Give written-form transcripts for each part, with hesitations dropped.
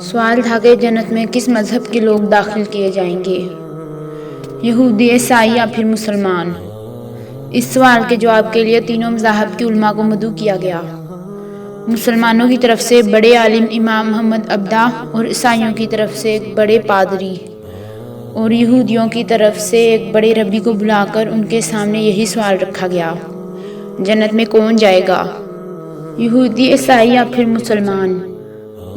سوال تھا کہ جنت میں کس مذہب کے لوگ داخل کیے جائیں گے، یہودی، عیسائی یا پھر مسلمان؟ اس سوال کے جواب کے لیے تینوں مذاہب کے علماء کو مدعو کیا گیا۔ مسلمانوں کی طرف سے بڑے عالم امام محمد عبدہ اور عیسائیوں کی طرف سے ایک بڑے پادری اور یہودیوں کی طرف سے ایک بڑے ربی کو بلا کر ان کے سامنے یہی سوال رکھا گیا: جنت میں کون جائے گا، یہودی، عیسائی یا پھر مسلمان؟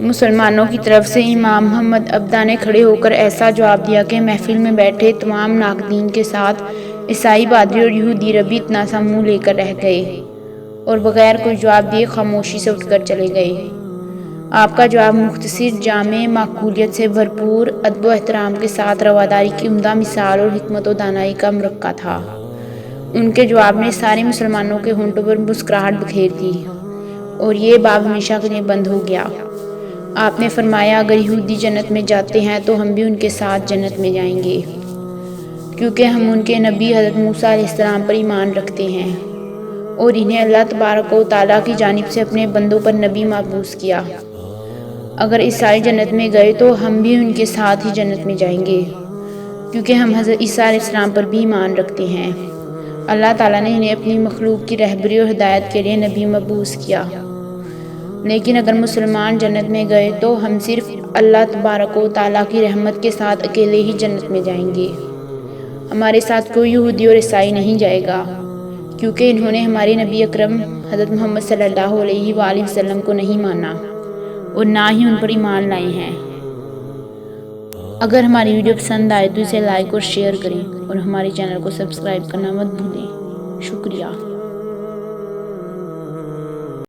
مسلمانوں کی طرف سے امام محمد عبدہ نے کھڑے ہو کر ایسا جواب دیا کہ محفل میں بیٹھے تمام ناقدین کے ساتھ عیسائی پادری اور یہودی ربی اتنا سا منہ لے کر رہ گئے اور بغیر کوئی جواب دیے خاموشی سے اٹھ کر چلے گئے۔ آپ کا جواب مختصر، جامع، معقولیت سے بھرپور، ادب و احترام کے ساتھ رواداری کی عمدہ مثال اور حکمت و دانائی کا مرقع تھا۔ ان کے جواب نے سارے مسلمانوں کے ہونٹوں پر مسکراہٹ بکھیر دی اور یہ باب ہمیشہ کے لیے بند ہو گیا۔ آپ نے فرمایا، اگر یہودی جنت میں جاتے ہیں تو ہم بھی ان کے ساتھ جنت میں جائیں گے، کیونکہ ہم ان کے نبی حضرت موسیٰ علیہ السلام پر ایمان رکھتے ہیں اور انہیں اللہ تبارک و تعالیٰ کی جانب سے اپنے بندوں پر نبی مبعوث کیا۔ اگر عیسائی جنت میں گئے تو ہم بھی ان کے ساتھ ہی جنت میں جائیں گے، کیونکہ ہم حضرت عیسیٰ علیہ السلام پر بھی ایمان رکھتے ہیں۔ اللہ تعالیٰ نے انہیں اپنی مخلوق کی رہبری اور ہدایت کے لیے نبی مبعوث کیا۔ لیکن اگر مسلمان جنت میں گئے تو ہم صرف اللہ تبارک و تعالیٰ کی رحمت کے ساتھ اکیلے ہی جنت میں جائیں گے۔ ہمارے ساتھ کوئی یہودی اور عیسائی نہیں جائے گا، کیونکہ انہوں نے ہمارے نبی اکرم حضرت محمد صلی اللہ علیہ وآلہ وسلم کو نہیں مانا اور نہ ہی ان پر ایمان لائے ہیں۔ اگر ہماری ویڈیو پسند آئے تو اسے لائک اور شیئر کریں اور ہمارے چینل کو سبسکرائب کرنا مت بھولیں۔ شکریہ۔